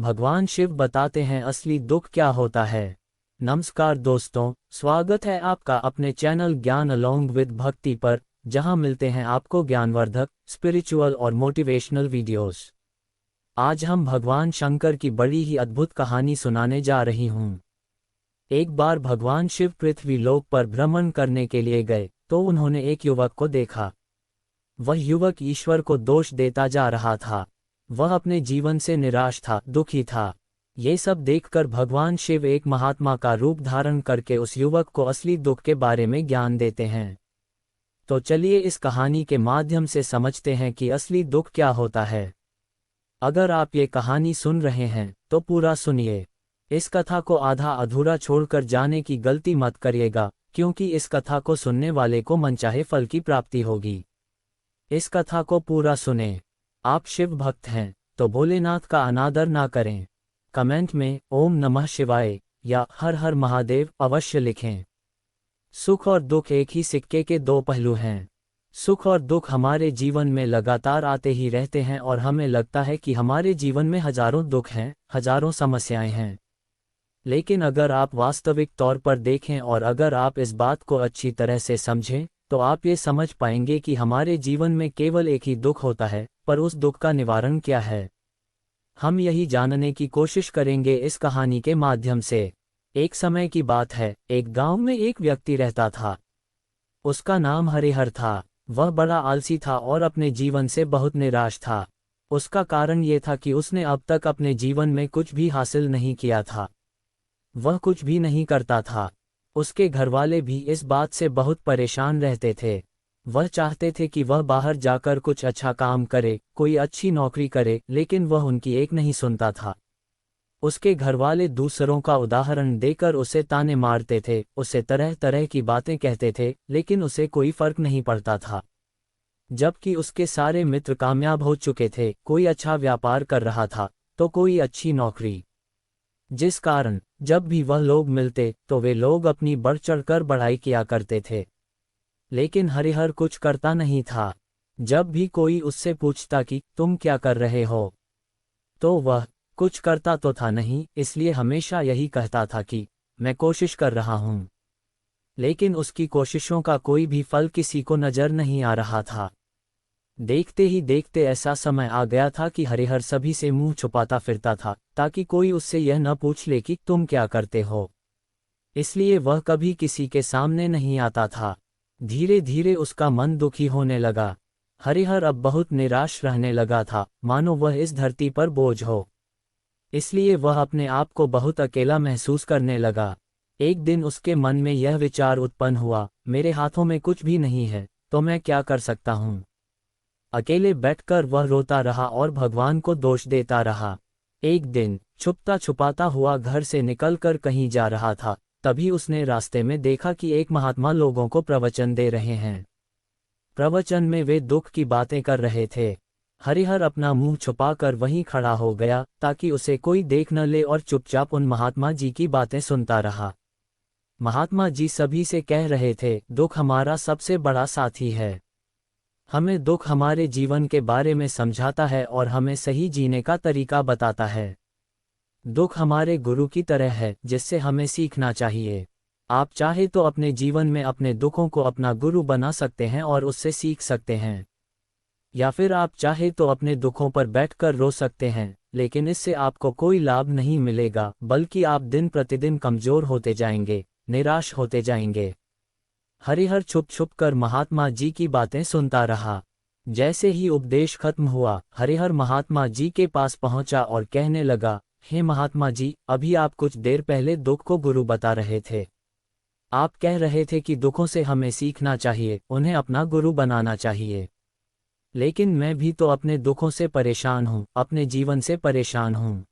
भगवान शिव बताते हैं असली दुख क्या होता है। नमस्कार दोस्तों, स्वागत है आपका अपने चैनल ज्ञान अलोंग विद भक्ति पर, जहां मिलते हैं आपको ज्ञानवर्धक, स्पिरिचुअल और मोटिवेशनल वीडियोस। आज हम भगवान शंकर की बड़ी ही अद्भुत कहानी सुनाने जा रही हूं। एक बार भगवान शिव पृथ्वी लोक पर भ्रमण करने के लिए गए तो उन्होंने एक युवक को देखा। वह युवक ईश्वर को दोष देता जा रहा था। वह अपने जीवन से निराश था, दुखी था। ये सब देखकर भगवान शिव एक महात्मा का रूप धारण करके उस युवक को असली दुख के बारे में ज्ञान देते हैं। तो चलिए इस कहानी के माध्यम से समझते हैं कि असली दुख क्या होता है। अगर आप ये कहानी सुन रहे हैं तो पूरा सुनिए। इस कथा को आधा अधूरा छोड़कर जाने की गलती मत करिएगा, क्योंकि इस कथा को सुनने वाले को मनचाहे फल की प्राप्ति होगी। इस कथा को पूरा सुने। आप शिव भक्त हैं तो भोलेनाथ का अनादर ना करें। कमेंट में ओम नमः शिवाय या हर हर महादेव अवश्य लिखें। सुख और दुख एक ही सिक्के के दो पहलू हैं। सुख और दुख हमारे जीवन में लगातार आते ही रहते हैं और हमें लगता है कि हमारे जीवन में हजारों दुख हैं, हजारों समस्याएं हैं। लेकिन अगर आप वास्तविक तौर पर देखें और अगर आप इस बात को अच्छी तरह से समझें तो आप ये समझ पाएंगे कि हमारे जीवन में केवल एक ही दुख होता है, पर उस दुख का निवारण क्या है, हम यही जानने की कोशिश करेंगे इस कहानी के माध्यम से। एक समय की बात है, एक गांव में एक व्यक्ति रहता था। उसका नाम हरिहर था। वह बड़ा आलसी था और अपने जीवन से बहुत निराश था। उसका कारण ये था कि उसने अब तक अपने जीवन में कुछ भी हासिल नहीं किया था। वह कुछ भी नहीं करता था। उसके घरवाले भी इस बात से बहुत परेशान रहते थे। वह चाहते थे कि वह बाहर जाकर कुछ अच्छा काम करे, कोई अच्छी नौकरी करे, लेकिन वह उनकी एक नहीं सुनता था। उसके घरवाले दूसरों का उदाहरण देकर उसे ताने मारते थे, उसे तरह तरह की बातें कहते थे, लेकिन उसे कोई फर्क नहीं पड़ता था। जबकि उसके सारे मित्र कामयाब हो चुके थे, कोई अच्छा व्यापार कर रहा था तो कोई अच्छी नौकरी। जिस कारण जब भी वह लोग मिलते तो वे लोग अपनी बढ़ चढ़कर बढ़ाई किया करते थे। लेकिन हरिहर कुछ करता नहीं था। जब भी कोई उससे पूछता कि तुम क्या कर रहे हो, तो वह कुछ करता तो था नहीं, इसलिए हमेशा यही कहता था कि मैं कोशिश कर रहा हूं। लेकिन उसकी कोशिशों का कोई भी फल किसी को नजर नहीं आ रहा था। देखते ही देखते ऐसा समय आ गया था कि हरिहर सभी से मुंह छुपाता फिरता था, ताकि कोई उससे यह न पूछ ले कि तुम क्या करते हो। इसलिए वह कभी किसी के सामने नहीं आता था। धीरे धीरे उसका मन दुखी होने लगा। हरिहर अब बहुत निराश रहने लगा था, मानो वह इस धरती पर बोझ हो। इसलिए वह अपने आप को बहुत अकेला महसूस करने लगा। एक दिन उसके मन में यह विचार उत्पन्न हुआ, मेरे हाथों में कुछ भी नहीं है तो मैं क्या कर सकता हूँ। अकेले बैठकर वह रोता रहा और भगवान को दोष देता रहा। एक दिन छुपता छुपाता हुआ घर से निकलकर कहीं जा रहा था, तभी उसने रास्ते में देखा कि एक महात्मा लोगों को प्रवचन दे रहे हैं। प्रवचन में वे दुख की बातें कर रहे थे। हरिहर अपना मुंह छुपाकर वहीं खड़ा हो गया ताकि उसे कोई देख न ले और चुपचाप उन महात्मा जी की बातें सुनता रहा। महात्मा जी सभी से कह रहे थे, दुख हमारा सबसे बड़ा साथी है। हमें दुख हमारे जीवन के बारे में समझाता है और हमें सही जीने का तरीका बताता है। दुख हमारे गुरु की तरह है जिससे हमें सीखना चाहिए। आप चाहे तो अपने जीवन में अपने दुखों को अपना गुरु बना सकते हैं और उससे सीख सकते हैं, या फिर आप चाहे तो अपने दुखों पर बैठकर रो सकते हैं, लेकिन इससे आपको कोई लाभ नहीं मिलेगा, बल्कि आप दिन प्रतिदिन कमजोर होते जाएंगे, निराश होते जाएंगे। हरिहर छुप छुप कर महात्मा जी की बातें सुनता रहा। जैसे ही उपदेश खत्म हुआ, हरिहर महात्मा जी के पास पहुंचा और कहने लगा, हे महात्मा जी, अभी आप कुछ देर पहले दुख को गुरु बता रहे थे। आप कह रहे थे कि दुखों से हमें सीखना चाहिए, उन्हें अपना गुरु बनाना चाहिए। लेकिन मैं भी तो अपने दुखों से परेशान हूँ, अपने जीवन से परेशान हूँ।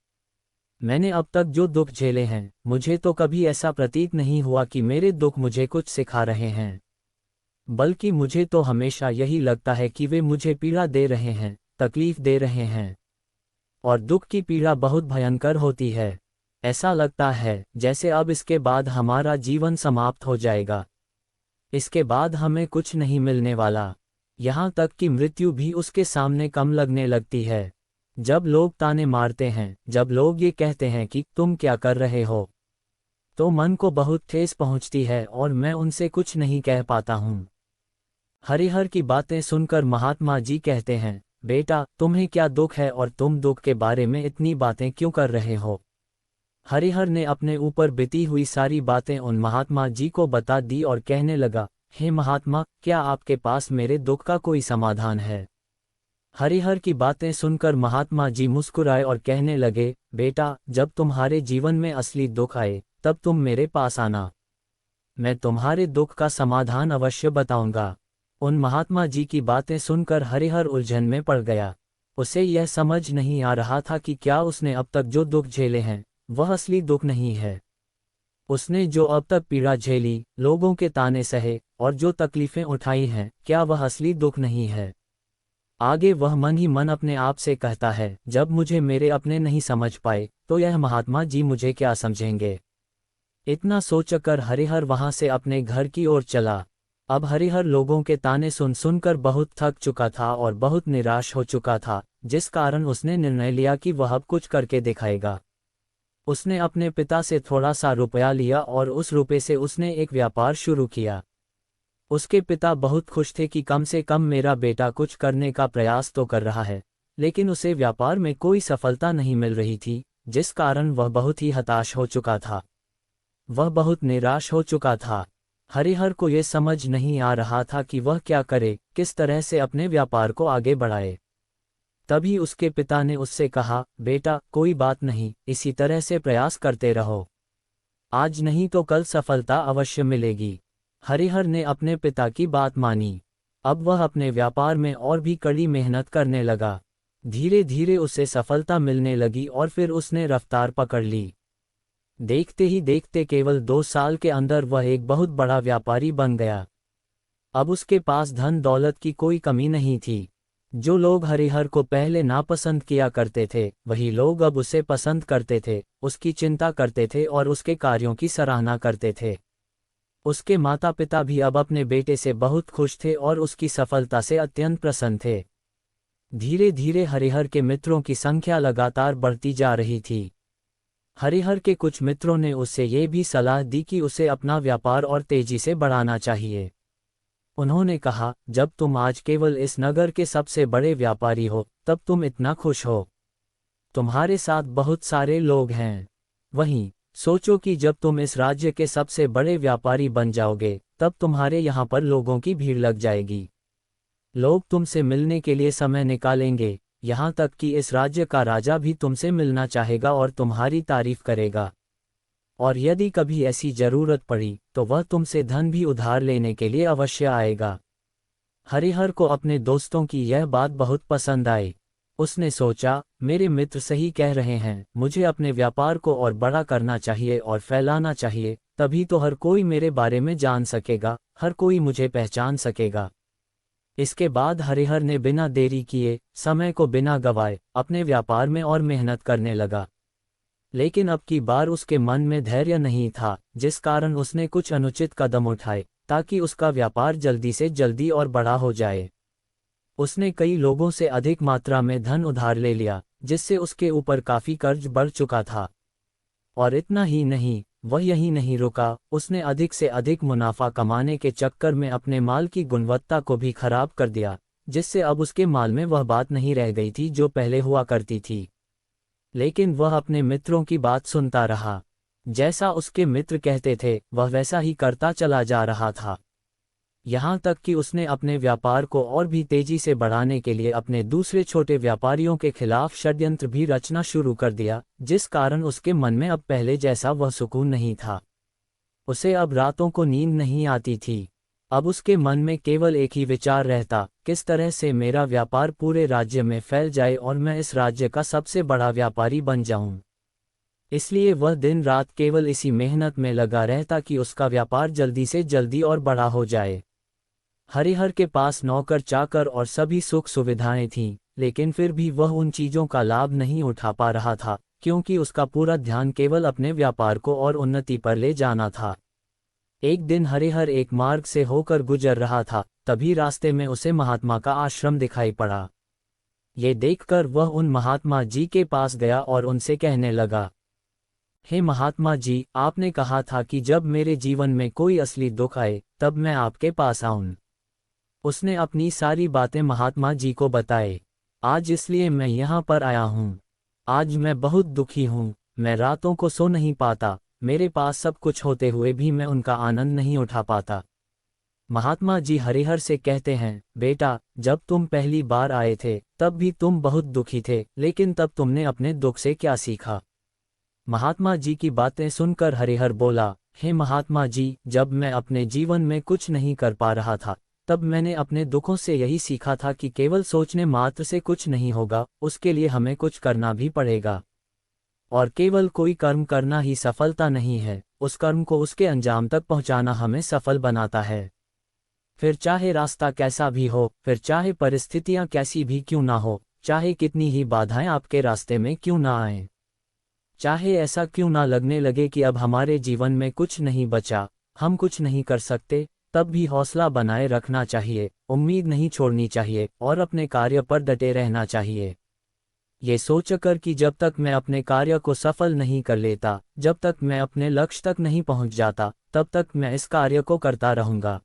मैंने अब तक जो दुख झेले हैं, मुझे तो कभी ऐसा प्रतीत नहीं हुआ कि मेरे दुख मुझे कुछ सिखा रहे हैं, बल्कि मुझे तो हमेशा यही लगता है कि वे मुझे पीड़ा दे रहे हैं, तकलीफ दे रहे हैं। और दुख की पीड़ा बहुत भयंकर होती है। ऐसा लगता है जैसे अब इसके बाद हमारा जीवन समाप्त हो जाएगा। इसके बाद हमें कुछ नहीं मिलने वाला। यहाँ तक कि मृत्यु भी उसके सामने कम लगने लगती है। जब लोग ताने मारते हैं, जब लोग ये कहते हैं कि तुम क्या कर रहे हो, तो मन को बहुत ठेस पहुंचती है और मैं उनसे कुछ नहीं कह पाता हूँ। हरिहर की बातें सुनकर महात्मा जी कहते हैं, बेटा तुम्हें क्या दुख है और तुम दुख के बारे में इतनी बातें क्यों कर रहे हो। हरिहर ने अपने ऊपर बीती हुई सारी बातें उन महात्मा जी को बता दी और कहने लगा, हे महात्मा, क्या आपके पास मेरे दुख का कोई समाधान है। हरिहर की बातें सुनकर महात्मा जी मुस्कुराए और कहने लगे, बेटा जब तुम्हारे जीवन में असली दुख आए तब तुम मेरे पास आना, मैं तुम्हारे दुख का समाधान अवश्य बताऊंगा। उन महात्मा जी की बातें सुनकर हरिहर उलझन में पड़ गया। उसे यह समझ नहीं आ रहा था कि क्या उसने अब तक जो दुख झेले हैं वह असली दुख नहीं है। उसने जो अब तक पीड़ा झेली, लोगों के ताने सहे और जो तकलीफें उठाई हैं, क्या वह असली दुख नहीं है। आगे वह मन ही मन अपने आप से कहता है, जब मुझे मेरे अपने नहीं समझ पाए तो यह महात्मा जी मुझे क्या समझेंगे। इतना सोचकर हरिहर वहां से अपने घर की ओर चला। अब हरिहर लोगों के ताने सुन सुनकर बहुत थक चुका था और बहुत निराश हो चुका था, जिस कारण उसने निर्णय लिया कि वह अब कुछ करके दिखाएगा। उसने अपने पिता से थोड़ा सा रुपया लिया और उस रुपये से उसने एक व्यापार शुरू किया। उसके पिता बहुत खुश थे कि कम से कम मेरा बेटा कुछ करने का प्रयास तो कर रहा है, लेकिन उसे व्यापार में कोई सफलता नहीं मिल रही थी, जिस कारण वह बहुत ही हताश हो चुका था। वह बहुत निराश हो चुका था। हरिहर को यह समझ नहीं आ रहा था कि वह क्या करे, किस तरह से अपने व्यापार को आगे बढ़ाए। तभी उसके पिता ने उससे कहा, बेटा कोई बात नहीं, इसी तरह से प्रयास करते रहो, आज नहीं तो कल सफलता अवश्य मिलेगी। हरिहर ने अपने पिता की बात मानी। अब वह अपने व्यापार में और भी कड़ी मेहनत करने लगा। धीरे धीरे उसे सफलता मिलने लगी और फिर उसने रफ्तार पकड़ ली। देखते ही देखते केवल 2 साल के अंदर वह एक बहुत बड़ा व्यापारी बन गया। अब उसके पास धन दौलत की कोई कमी नहीं थी। जो लोग हरिहर को पहले नापसंद किया करते थे, वही लोग अब उसे पसंद करते थे, उसकी चिंता करते थे और उसके कार्यों की सराहना करते थे। उसके माता पिता भी अब अपने बेटे से बहुत खुश थे और उसकी सफलता से अत्यंत प्रसन्न थे। धीरे धीरे हरिहर के मित्रों की संख्या लगातार बढ़ती जा रही थी। हरिहर के कुछ मित्रों ने उससे ये भी सलाह दी कि उसे अपना व्यापार और तेजी से बढ़ाना चाहिए। उन्होंने कहा, जब तुम आज केवल इस नगर के सबसे बड़े व्यापारी हो, तब तुम इतना खुश हो। तुम्हारे साथ बहुत सारे लोग हैं। वहीं सोचो कि जब तुम इस राज्य के सबसे बड़े व्यापारी बन जाओगे, तब तुम्हारे यहाँ पर लोगों की भीड़ लग जाएगी। लोग तुमसे मिलने के लिए समय निकालेंगे, यहाँ तक कि इस राज्य का राजा भी तुमसे मिलना चाहेगा और तुम्हारी तारीफ करेगा। और यदि कभी ऐसी जरूरत पड़ी तो वह तुमसे धन भी उधार लेने के लिए अवश्य आएगा। हरिहर को अपने दोस्तों की यह बात बहुत पसंद आई। उसने सोचा, मेरे मित्र सही कह रहे हैं, मुझे अपने व्यापार को और बड़ा करना चाहिए और फैलाना चाहिए, तभी तो हर कोई मेरे बारे में जान सकेगा, हर कोई मुझे पहचान सकेगा। इसके बाद हरिहर ने बिना देरी किए, समय को बिना गवाए, अपने व्यापार में और मेहनत करने लगा। लेकिन अब की बार उसके मन में धैर्य नहीं था, जिस कारण उसने कुछ अनुचित कदम उठाए ताकि उसका व्यापार जल्दी से जल्दी और बड़ा हो जाए। उसने कई लोगों से अधिक मात्रा में धन उधार ले लिया, जिससे उसके ऊपर काफी कर्ज बढ़ चुका था। और इतना ही नहीं, वह यही नहीं रुका, उसने अधिक से अधिक मुनाफा कमाने के चक्कर में अपने माल की गुणवत्ता को भी खराब कर दिया, जिससे अब उसके माल में वह बात नहीं रह गई थी जो पहले हुआ करती थी। लेकिन वह अपने मित्रों की बात सुनता रहा। जैसा उसके मित्र कहते थे, वह वैसा ही करता चला जा रहा था। यहाँ तक कि उसने अपने व्यापार को और भी तेजी से बढ़ाने के लिए अपने दूसरे छोटे व्यापारियों के खिलाफ षड्यंत्र भी रचना शुरू कर दिया, जिस कारण उसके मन में अब पहले जैसा वह सुकून नहीं था। उसे अब रातों को नींद नहीं आती थी। अब उसके मन में केवल एक ही विचार रहता, किस तरह से मेरा व्यापार पूरे राज्य में फैल जाए और मैं इस राज्य का सबसे बड़ा व्यापारी बन जाऊं। इसलिए वह दिन रात केवल इसी मेहनत में लगा रहता कि उसका व्यापार जल्दी से जल्दी और बड़ा हो जाए। हरिहर के पास नौकर चाकर और सभी सुख सुविधाएं थीं, लेकिन फिर भी वह उन चीज़ों का लाभ नहीं उठा पा रहा था, क्योंकि उसका पूरा ध्यान केवल अपने व्यापार को और उन्नति पर ले जाना था। एक दिन हरिहर एक मार्ग से होकर गुजर रहा था, तभी रास्ते में उसे महात्मा का आश्रम दिखाई पड़ा। ये देखकर वह उन महात्मा जी के पास गया और उनसे कहने लगा, हे महात्मा जी, आपने कहा था कि जब मेरे जीवन में कोई असली दुख आए तब मैं आपके पास आऊं। उसने अपनी सारी बातें महात्मा जी को बताए। आज इसलिए मैं यहाँ पर आया हूँ। आज मैं बहुत दुखी हूँ, मैं रातों को सो नहीं पाता, मेरे पास सब कुछ होते हुए भी मैं उनका आनंद नहीं उठा पाता। महात्मा जी हरिहर से कहते हैं, बेटा, जब तुम पहली बार आए थे तब भी तुम बहुत दुखी थे, लेकिन तब तुमने अपने दुख से क्या सीखा? महात्मा जी की बातें सुनकर हरिहर बोला, हे महात्मा जी, जब मैं अपने जीवन में कुछ नहीं कर पा रहा था तब मैंने अपने दुखों से यही सीखा था कि केवल सोचने मात्र से कुछ नहीं होगा, उसके लिए हमें कुछ करना भी पड़ेगा। और केवल कोई कर्म करना ही सफलता नहीं है, उस कर्म को उसके अंजाम तक पहुंचाना हमें सफल बनाता है। फिर चाहे रास्ता कैसा भी हो, फिर चाहे परिस्थितियां कैसी भी क्यों ना हो, चाहे कितनी ही बाधाएं आपके रास्ते में क्यों ना आएं, चाहे ऐसा क्यों ना लगने लगे कि अब हमारे जीवन में कुछ नहीं बचा, हम कुछ नहीं कर सकते, तब भी हौसला बनाए रखना चाहिए, उम्मीद नहीं छोड़नी चाहिए और अपने कार्य पर डटे रहना चाहिए। ये सोचकर कि जब तक मैं अपने कार्य को सफल नहीं कर लेता, जब तक मैं अपने लक्ष्य तक नहीं पहुंच जाता, तब तक मैं इस कार्य को करता रहूंगा।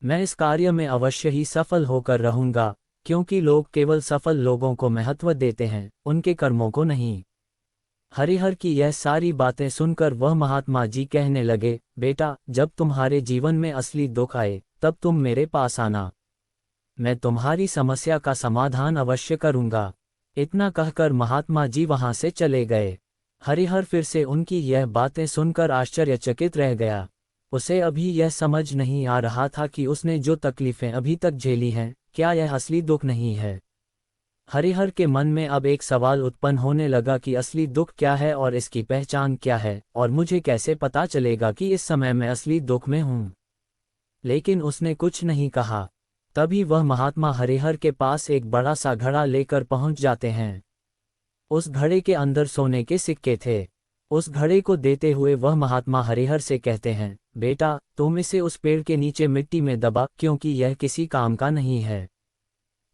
मैं इस कार्य में अवश्य ही सफल होकर रहूंगा, क्योंकि लोग केवल सफल लोगों को महत्व देते हैं, उनके कर्मों को नहीं। हरिहर की यह सारी बातें सुनकर वह महात्मा जी कहने लगे, बेटा, जब तुम्हारे जीवन में असली दुख आए तब तुम मेरे पास आना, मैं तुम्हारी समस्या का समाधान अवश्य करूंगा। इतना कहकर महात्मा जी वहां से चले गए। हरिहर फिर से उनकी यह बातें सुनकर आश्चर्यचकित रह गया। उसे अभी यह समझ नहीं आ रहा था कि उसने जो तकलीफें अभी तक झेली हैं, क्या यह असली दुख नहीं है। हरिहर के मन में अब एक सवाल उत्पन्न होने लगा कि असली दुख क्या है और इसकी पहचान क्या है, और मुझे कैसे पता चलेगा कि इस समय मैं असली दुख में हूँ। लेकिन उसने कुछ नहीं कहा। तभी वह महात्मा हरिहर के पास एक बड़ा सा घड़ा लेकर पहुंच जाते हैं। उस घड़े के अंदर सोने के सिक्के थे। उस घड़े को देते हुए वह महात्मा हरिहर से कहते हैं, बेटा, तुम इसे उस पेड़ के नीचे मिट्टी में दबा, क्योंकि यह किसी काम का नहीं है।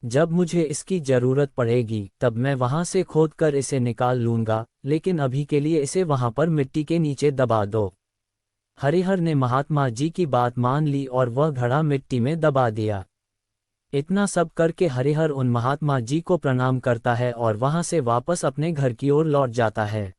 जब मुझे इसकी जरूरत पड़ेगी तब मैं वहां से खोदकर इसे निकाल लूंगा, लेकिन अभी के लिए इसे वहां पर मिट्टी के नीचे दबा दो। हरिहर ने महात्मा जी की बात मान ली और वह घड़ा मिट्टी में दबा दिया। इतना सब करके हरिहर उन महात्मा जी को प्रणाम करता है और वहां से वापस अपने घर की ओर लौट जाता है।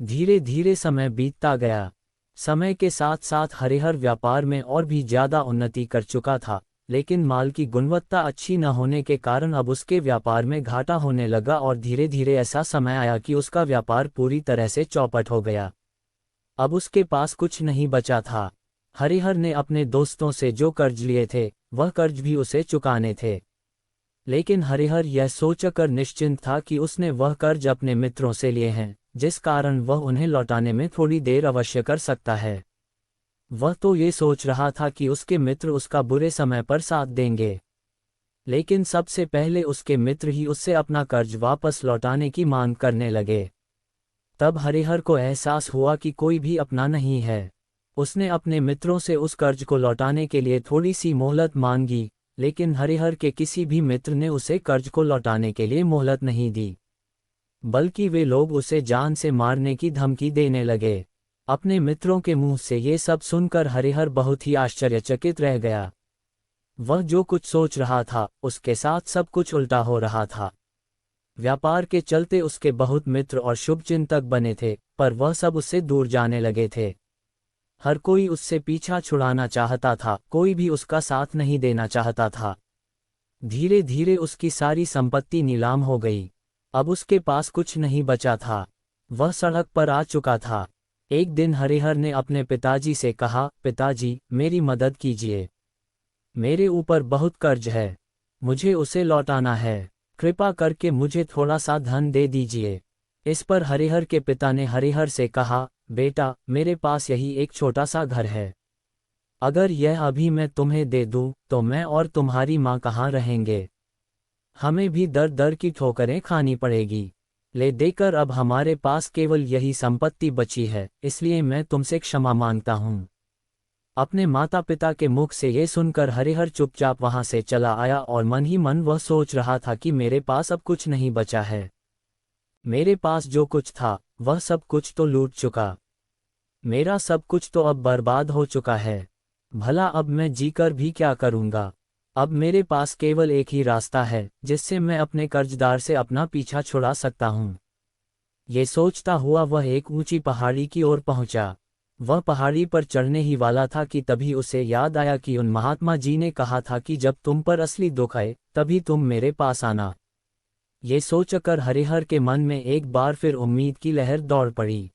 धीरे धीरे समय बीतता गया। समय के साथ साथ हरिहर व्यापार में और भी ज्यादा उन्नति कर चुका था, लेकिन माल की गुणवत्ता अच्छी न होने के कारण अब उसके व्यापार में घाटा होने लगा और धीरे धीरे ऐसा समय आया कि उसका व्यापार पूरी तरह से चौपट हो गया। अब उसके पास कुछ नहीं बचा था। हरिहर ने अपने दोस्तों से जो कर्ज लिए थे वह कर्ज भी उसे चुकाने थे, लेकिन हरिहर यह सोचकर निश्चिंत था कि उसने वह कर्ज अपने मित्रों से लिए हैं, जिस कारण वह उन्हें लौटाने में थोड़ी देर अवश्य कर सकता है। वह तो ये सोच रहा था कि उसके मित्र उसका बुरे समय पर साथ देंगे, लेकिन सबसे पहले उसके मित्र ही उससे अपना कर्ज वापस लौटाने की मांग करने लगे। तब हरिहर को एहसास हुआ कि कोई भी अपना नहीं है। उसने अपने मित्रों से उस कर्ज को लौटाने के लिए थोड़ी सी मोहलत मांगी, लेकिन हरिहर के किसी भी मित्र ने उसे कर्ज को लौटाने के लिए मोहलत नहीं दी, बल्कि वे लोग उसे जान से मारने की धमकी देने लगे। अपने मित्रों के मुंह से ये सब सुनकर हरिहर बहुत ही आश्चर्यचकित रह गया। वह जो कुछ सोच रहा था उसके साथ सब कुछ उल्टा हो रहा था। व्यापार के चलते उसके बहुत मित्र और शुभचिंतक बने थे, पर वह सब उससे दूर जाने लगे थे। हर कोई उससे पीछा छुड़ाना चाहता था, कोई भी उसका साथ नहीं देना चाहता था। धीरे धीरे उसकी सारी संपत्ति नीलाम हो गई। अब उसके पास कुछ नहीं बचा था। वह सड़क पर आ चुका था। एक दिन हरिहर ने अपने पिताजी से कहा, पिताजी, मेरी मदद कीजिए, मेरे ऊपर बहुत कर्ज है, मुझे उसे लौटाना है, कृपा करके मुझे थोड़ा सा धन दे दीजिए। इस पर हरिहर के पिता ने हरिहर से कहा, बेटा, मेरे पास यही एक छोटा सा घर है, अगर यह अभी मैं तुम्हें दे दूं तो मैं और तुम्हारी माँ कहाँ रहेंगे, हमें भी दर दर की ठोकरें खानी पड़ेगी। ले देकर अब हमारे पास केवल यही संपत्ति बची है, इसलिए मैं तुमसे क्षमा मांगता हूँ। अपने माता पिता के मुख से ये सुनकर हरिहर चुपचाप वहां से चला आया और मन ही मन वह सोच रहा था कि मेरे पास अब कुछ नहीं बचा है। मेरे पास जो कुछ था वह सब कुछ तो लूट चुका। मेरा सब कुछ तो अब बर्बाद हो चुका है। भला अब मैं जीकर भी क्या करूंगा। अब मेरे पास केवल एक ही रास्ता है जिससे मैं अपने कर्जदार से अपना पीछा छुड़ा सकता हूं। ये सोचता हुआ वह एक ऊंची पहाड़ी की ओर पहुंचा। वह पहाड़ी पर चढ़ने ही वाला था कि तभी उसे याद आया कि उन महात्मा जी ने कहा था कि जब तुम पर असली दुख आए तभी तुम मेरे पास आना। ये सोचकर हरिहर के मन में एक बार फिर उम्मीद की लहर दौड़ पड़ी।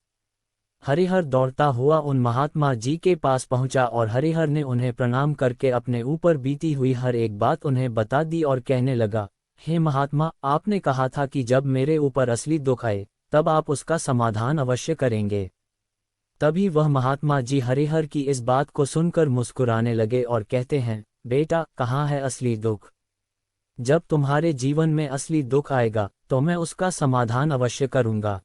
हरिहर दौड़ता हुआ उन महात्मा जी के पास पहुंचा और हरिहर ने उन्हें प्रणाम करके अपने ऊपर बीती हुई हर एक बात उन्हें बता दी और कहने लगा, हे महात्मा, आपने कहा था कि जब मेरे ऊपर असली दुख आए तब आप उसका समाधान अवश्य करेंगे। तभी वह महात्मा जी हरिहर की इस बात को सुनकर मुस्कुराने लगे और कहते हैं, बेटा, कहाँ है असली दुख? जब तुम्हारे जीवन में असली दुख आएगा तो मैं उसका समाधान अवश्य करूंगा।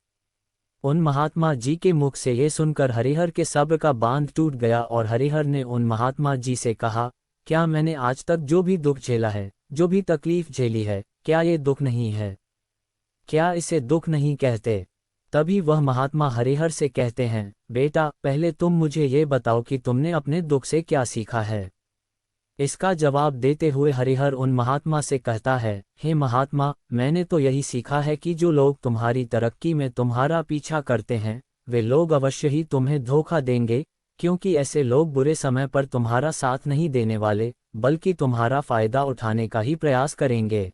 उन महात्मा जी के मुख से ये सुनकर हरिहर के सब्र का बांध टूट गया और हरिहर ने उन महात्मा जी से कहा, क्या मैंने आज तक जो भी दुख झेला है, जो भी तकलीफ झेली है, क्या ये दुख नहीं है? क्या इसे दुख नहीं कहते? तभी वह महात्मा हरिहर से कहते हैं, बेटा, पहले तुम मुझे ये बताओ कि तुमने अपने दुख से क्या सीखा है। इसका जवाब देते हुए हरिहर उन महात्मा से कहता है, हे महात्मा, मैंने तो यही सीखा है कि जो लोग तुम्हारी तरक्की में तुम्हारा पीछा करते हैं वे लोग अवश्य ही तुम्हें धोखा देंगे, क्योंकि ऐसे लोग बुरे समय पर तुम्हारा साथ नहीं देने वाले बल्कि तुम्हारा फायदा उठाने का ही प्रयास करेंगे।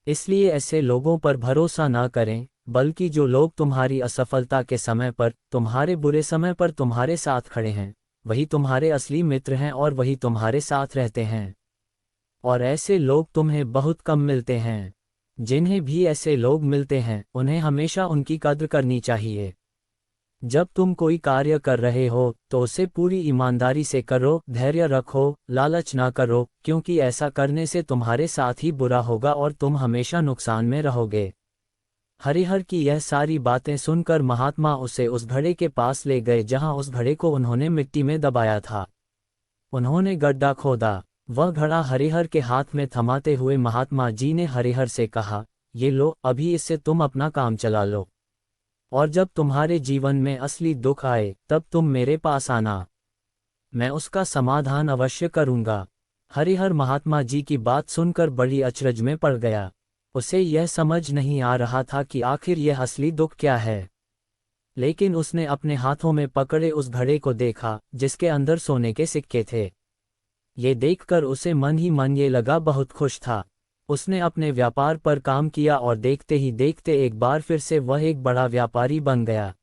इसलिए ऐसे लोगों पर भरोसा न करें, बल्कि जो लोग तुम्हारी असफलता के समय पर, तुम्हारे बुरे समय पर तुम्हारे साथ खड़े हैं, वही तुम्हारे असली मित्र हैं और वही तुम्हारे साथ रहते हैं। और ऐसे लोग तुम्हें बहुत कम मिलते हैं। जिन्हें भी ऐसे लोग मिलते हैं उन्हें हमेशा उनकी कद्र करनी चाहिए। जब तुम कोई कार्य कर रहे हो तो उसे पूरी ईमानदारी से करो, धैर्य रखो, लालच ना करो, क्योंकि ऐसा करने से तुम्हारे साथ ही बुरा होगा और तुम हमेशा नुकसान में रहोगे। हरिहर की यह सारी बातें सुनकर महात्मा उसे उस घड़े के पास ले गए जहां उस घड़े को उन्होंने मिट्टी में दबाया था। उन्होंने गड्ढा खोदा। वह घड़ा हरिहर के हाथ में थमाते हुए महात्मा जी ने हरिहर से कहा, ये लो, अभी इससे तुम अपना काम चला लो, और जब तुम्हारे जीवन में असली दुख आए तब तुम मेरे पास आना, मैं उसका समाधान अवश्य करूंगा। हरिहर महात्मा जी की बात सुनकर बड़ी अचरज में पड़ गया। उसे यह समझ नहीं आ रहा था कि आखिर यह असली दुख क्या है। लेकिन उसने अपने हाथों में पकड़े उस घड़े को देखा जिसके अंदर सोने के सिक्के थे। ये देखकर उसे मन ही मन ये लगा बहुत खुश था। उसने अपने व्यापार पर काम किया और देखते ही देखते एक बार फिर से वह एक बड़ा व्यापारी बन गया।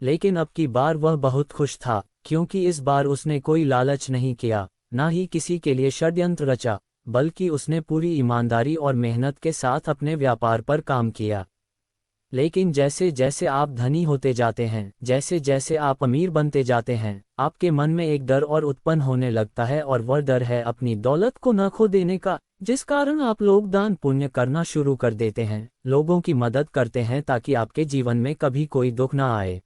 लेकिन अब की बार वह बहुत खुश था, क्योंकि इस बार उसने कोई लालच नहीं किया, ना ही किसी के लिए षड्यंत्र रचा, बल्कि उसने पूरी ईमानदारी और मेहनत के साथ अपने व्यापार पर काम किया। लेकिन जैसे जैसे आप धनी होते जाते हैं, जैसे जैसे आप अमीर बनते जाते हैं, आपके मन में एक डर और उत्पन्न होने लगता है, और वह डर है अपनी दौलत को न खो देने का, जिस कारण आप लोग दान पुण्य करना शुरू कर देते हैं, लोगों की मदद करते हैं ताकि आपके जीवन में कभी कोई दुख न आए।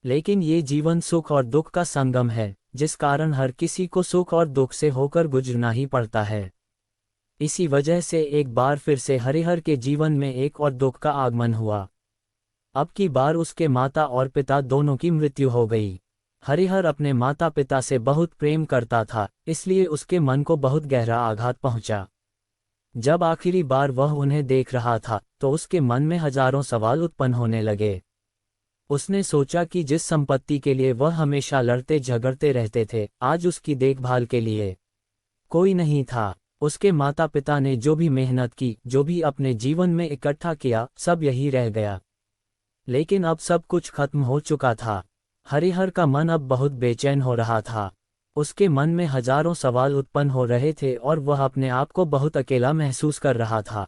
लेकिन ये जीवन सुख और दुख का संगम है, जिस कारण हर किसी को सुख और दुख से होकर गुजरना ही पड़ता है। इसी वजह से एक बार फिर से हरिहर के जीवन में एक और दुख का आगमन हुआ। अब की बार उसके माता और पिता दोनों की मृत्यु हो गई। हरिहर अपने माता पिता से बहुत प्रेम करता था, इसलिए उसके मन को बहुत गहरा आघात पहुंचा। जब आखिरी बार वह उन्हें देख रहा था तो उसके मन में हजारों सवाल उत्पन्न होने लगे। उसने सोचा कि जिस संपत्ति के लिए वह हमेशा लड़ते झगड़ते रहते थे, आज उसकी देखभाल के लिए कोई नहीं था। उसके माता पिता ने जो भी मेहनत की, जो भी अपने जीवन में इकट्ठा किया, सब यही रह गया। लेकिन अब सब कुछ खत्म हो चुका था। हरिहर का मन अब बहुत बेचैन हो रहा था। उसके मन में हजारों सवाल उत्पन्न हो रहे थे और वह अपने आप को बहुत अकेला महसूस कर रहा था।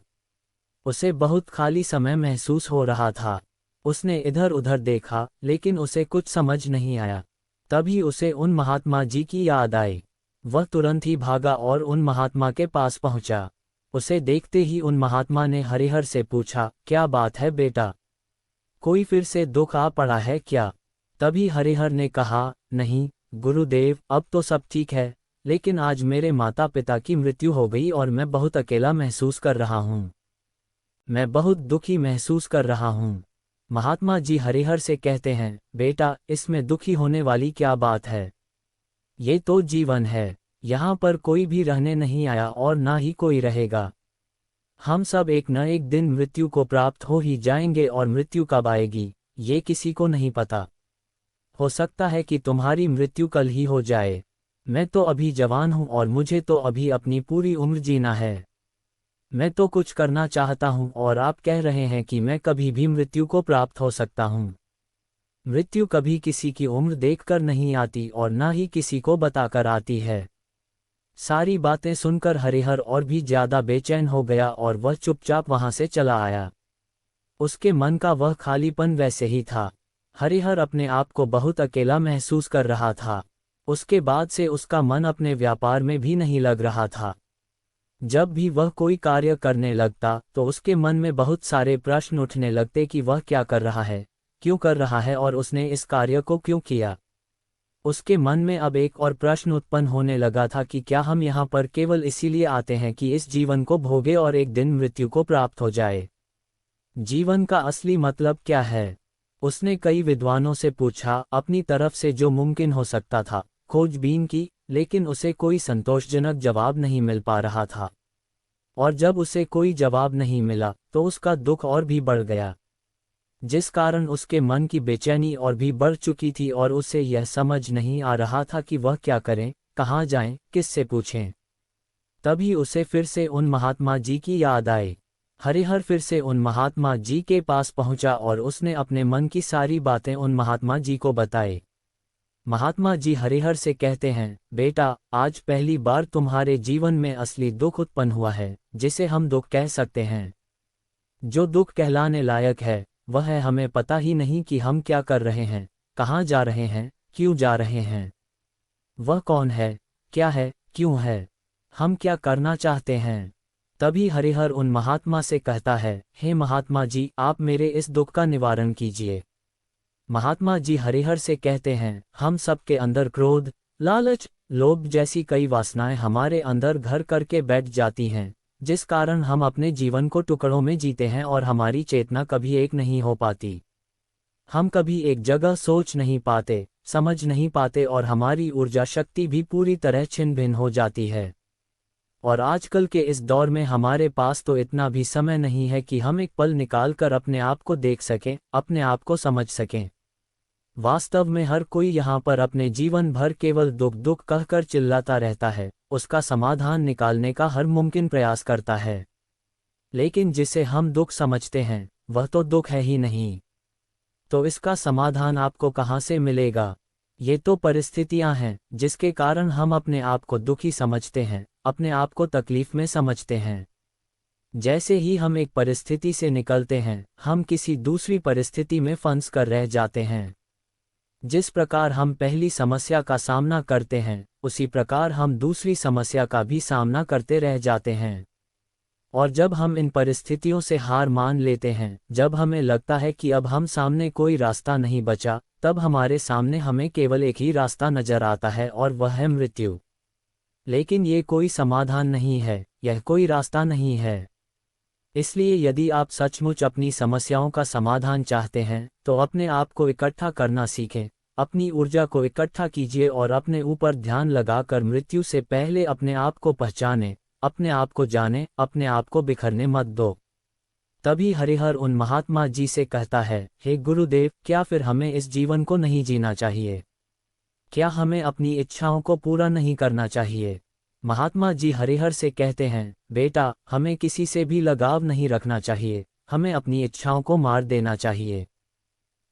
उसे बहुत खाली समय महसूस हो रहा था। उसने इधर उधर देखा, लेकिन उसे कुछ समझ नहीं आया। तभी उसे उन महात्मा जी की याद आई। वह तुरंत ही भागा और उन महात्मा के पास पहुंचा। उसे देखते ही उन महात्मा ने हरिहर से पूछा, क्या बात है बेटा, कोई फिर से दुख आ पड़ा है क्या? तभी हरिहर ने कहा, नहीं, गुरुदेव, अब तो सब ठीक है, लेकिन आज मेरे माता पिता की मृत्यु हो गई और मैं बहुत अकेला महसूस कर रहा हूँ। मैं बहुत दुखी महसूस कर रहा हूँ। महात्मा जी हरिहर से कहते हैं, बेटा, इसमें दुखी होने वाली क्या बात है? ये तो जीवन है। यहाँ पर कोई भी रहने नहीं आया और ना ही कोई रहेगा। हम सब एक न एक दिन मृत्यु को प्राप्त हो ही जाएंगे और मृत्यु कब आएगी, ये किसी को नहीं पता। हो सकता है कि तुम्हारी मृत्यु कल ही हो जाए। मैं तो अभी जवान हूँ और मुझे तो अभी अपनी पूरी उम्र जीना है। मैं तो कुछ करना चाहता हूँ और आप कह रहे हैं कि मैं कभी भी मृत्यु को प्राप्त हो सकता हूँ। मृत्यु कभी किसी की उम्र देखकर नहीं आती और ना ही किसी को बताकर आती है। सारी बातें सुनकर हरिहर और भी ज्यादा बेचैन हो गया और वह चुपचाप वहां से चला आया। उसके मन का वह खालीपन वैसे ही था। हरिहर अपने आप को बहुत अकेला महसूस कर रहा था। उसके बाद से उसका मन अपने व्यापार में भी नहीं लग रहा था। जब भी वह कोई कार्य करने लगता तो उसके मन में बहुत सारे प्रश्न उठने लगते कि वह क्या कर रहा है, क्यों कर रहा है और उसने इस कार्य को क्यों किया। उसके मन में अब एक और प्रश्न उत्पन्न होने लगा था कि क्या हम यहाँ पर केवल इसीलिए आते हैं कि इस जीवन को भोगे और एक दिन मृत्यु को प्राप्त हो जाए? जीवन का असली मतलब क्या है? उसने कई विद्वानों से पूछा, अपनी तरफ से जो मुमकिन हो सकता था खोजबीन की, लेकिन उसे कोई संतोषजनक जवाब नहीं मिल पा रहा था। और जब उसे कोई जवाब नहीं मिला तो उसका दुख और भी बढ़ गया, जिस कारण उसके मन की बेचैनी और भी बढ़ चुकी थी और उसे यह समझ नहीं आ रहा था कि वह क्या करें, कहाँ जाएं, किससे पूछें। तभी उसे फिर से उन महात्मा जी की याद आई। हरिहर फिर से उन महात्मा जी के पास पहुंचा और उसने अपने मन की सारी बातें उन महात्मा जी को बताई। महात्मा जी हरिहर से कहते हैं, बेटा, आज पहली बार तुम्हारे जीवन में असली दुख उत्पन्न हुआ है, जिसे हम दुख कह सकते हैं। जो दुख कहलाने लायक है वह है हमें पता ही नहीं कि हम क्या कर रहे हैं, कहाँ जा रहे हैं, क्यों जा रहे हैं। वह कौन है, क्या है, क्यों है, हम क्या करना चाहते हैं। तभी हरिहर उन महात्मा से कहता है, हे महात्मा जी, आप मेरे इस दुख का निवारण कीजिए। महात्मा जी हरिहर से कहते हैं, हम सबके अंदर क्रोध, लालच, लोभ जैसी कई वासनाएं हमारे अंदर घर करके बैठ जाती हैं, जिस कारण हम अपने जीवन को टुकड़ों में जीते हैं और हमारी चेतना कभी एक नहीं हो पाती। हम कभी एक जगह सोच नहीं पाते, समझ नहीं पाते और हमारी ऊर्जा शक्ति भी पूरी तरह छिन्न भिन्न हो जाती है। और आजकल के इस दौर में हमारे पास तो इतना भी समय नहीं है कि हम एक पल निकालकर अपने आप को देख सकें, अपने आप को समझ सकें। वास्तव में हर कोई यहाँ पर अपने जीवन भर केवल दुख दुख कहकर चिल्लाता रहता है, उसका समाधान निकालने का हर मुमकिन प्रयास करता है। लेकिन जिसे हम दुख समझते हैं वह तो दुख है ही नहीं, तो इसका समाधान आपको कहाँ से मिलेगा? ये तो परिस्थितियां हैं जिसके कारण हम अपने आप को दुखी समझते हैं, अपने आप को तकलीफ में समझते हैं। जैसे ही हम एक परिस्थिति से निकलते हैं हम किसी दूसरी परिस्थिति में फंस कर रह जाते हैं। जिस प्रकार हम पहली समस्या का सामना करते हैं उसी प्रकार हम दूसरी समस्या का भी सामना करते रह जाते हैं। और जब हम इन परिस्थितियों से हार मान लेते हैं, जब हमें लगता है कि अब हम सामने कोई रास्ता नहीं बचा, तब हमारे सामने हमें केवल एक ही रास्ता नजर आता है और वह है मृत्यु। लेकिन ये कोई समाधान नहीं है, यह कोई रास्ता नहीं है। इसलिए यदि आप सचमुच अपनी समस्याओं का समाधान चाहते हैं तो अपने आप को इकट्ठा करना सीखें, अपनी ऊर्जा को इकट्ठा कीजिए और अपने ऊपर ध्यान लगाकर मृत्यु से पहले अपने आप को पहचानें, अपने आप को जानें, अपने आप को बिखरने मत दो। तभी हरिहर उन महात्मा जी से कहता है, हे गुरुदेव, क्या फिर हमें इस जीवन को नहीं जीना चाहिए? क्या हमें अपनी इच्छाओं को पूरा नहीं करना चाहिए? महात्मा जी हरिहर से कहते हैं, बेटा, हमें किसी से भी लगाव नहीं रखना चाहिए, हमें अपनी इच्छाओं को मार देना चाहिए।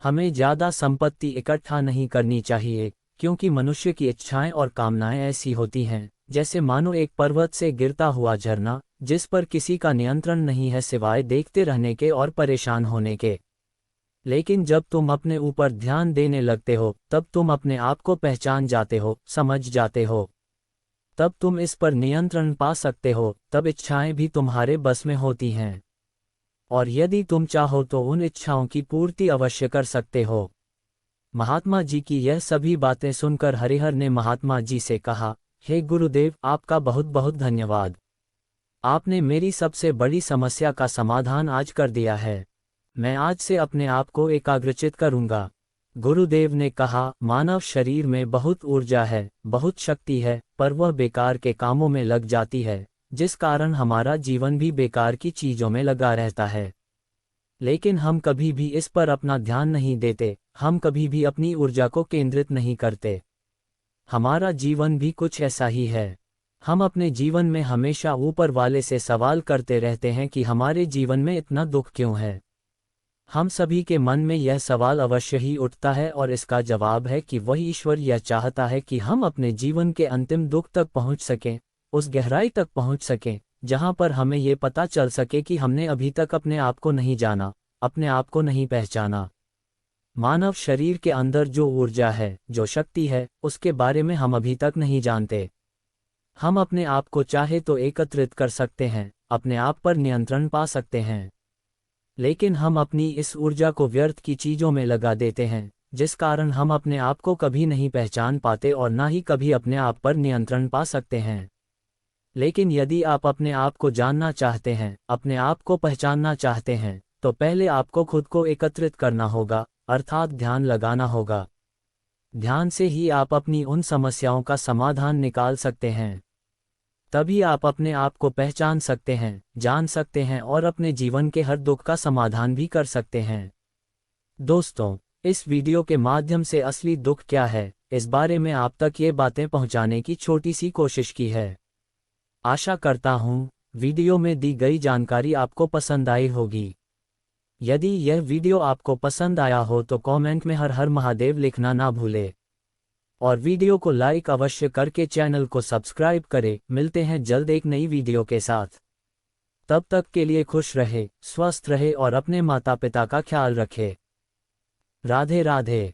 हमें ज़्यादा संपत्ति इकट्ठा नहीं करनी चाहिए, क्योंकि मनुष्य की इच्छाएं और कामनाएं ऐसी होती हैं जैसे मानो एक पर्वत से गिरता हुआ झरना, जिस पर किसी का नियंत्रण नहीं है सिवाय देखते रहने के और परेशान होने के। लेकिन जब तुम अपने ऊपर ध्यान देने लगते हो तब तुम अपने आप को पहचान जाते हो, समझ जाते हो। तब तुम इस पर नियंत्रण पा सकते हो, तब इच्छाएं भी तुम्हारे बस में होती हैं। और यदि तुम चाहो तो उन इच्छाओं की पूर्ति अवश्य कर सकते हो। महात्मा जी की यह सभी बातें सुनकर हरिहर ने महात्मा जी से कहा, हे गुरुदेव, आपका बहुत बहुत धन्यवाद। आपने मेरी सबसे बड़ी समस्या का समाधान आज कर दिया है। मैं आज से अपने आप को एकाग्रचित करूंगा। गुरुदेव ने कहा, मानव शरीर में बहुत ऊर्जा है, बहुत शक्ति है, पर वह बेकार के कामों में लग जाती है, जिस कारण हमारा जीवन भी बेकार की चीजों में लगा रहता है। लेकिन हम कभी भी इस पर अपना ध्यान नहीं देते, हम कभी भी अपनी ऊर्जा को केंद्रित नहीं करते। हमारा जीवन भी कुछ ऐसा ही है। हम अपने जीवन में हमेशा ऊपर वाले से सवाल करते रहते हैं कि हमारे जीवन में इतना दुख क्यों है। हम सभी के मन में यह सवाल अवश्य ही उठता है और इसका जवाब है कि वही ईश्वर यह चाहता है कि हम अपने जीवन के अंतिम दुख तक पहुंच सकें, उस गहराई तक पहुंच सकें, जहां पर हमें ये पता चल सके कि हमने अभी तक अपने आप को नहीं जाना, अपने आप को नहीं पहचाना। मानव शरीर के अंदर जो ऊर्जा है, जो शक्ति है, उसके बारे में हम अभी तक नहीं जानते। हम अपने आप को चाहे तो एकत्रित कर सकते हैं, अपने आप पर नियंत्रण पा सकते हैं, लेकिन हम अपनी इस ऊर्जा को व्यर्थ की चीजों में लगा देते हैं, जिस कारण हम अपने आप को कभी नहीं पहचान पाते और ना ही कभी अपने आप पर नियंत्रण पा सकते हैं। लेकिन यदि आप अपने आप को जानना चाहते हैं, अपने आप को पहचानना चाहते हैं, तो पहले आपको खुद को एकत्रित करना होगा, अर्थात ध्यान लगाना होगा। ध्यान से ही आप अपनी उन समस्याओं का समाधान निकाल सकते हैं। तभी आप अपने आप को पहचान सकते हैं, जान सकते हैं और अपने जीवन के हर दुख का समाधान भी कर सकते हैं। दोस्तों, इस वीडियो के माध्यम से असली दुख क्या है, इस बारे में आप तक ये बातें पहुंचाने की छोटी सी कोशिश की है। आशा करता हूं, वीडियो में दी गई जानकारी आपको पसंद आई होगी। यदि यह वीडियो आपको पसंद आया हो तो कमेंट में हर हर महादेव लिखना ना भूले और वीडियो को लाइक अवश्य करके चैनल को सब्सक्राइब करें। मिलते हैं जल्द एक नई वीडियो के साथ। तब तक के लिए खुश रहे, स्वस्थ रहे और अपने माता पिता का ख्याल रखे। राधे राधे।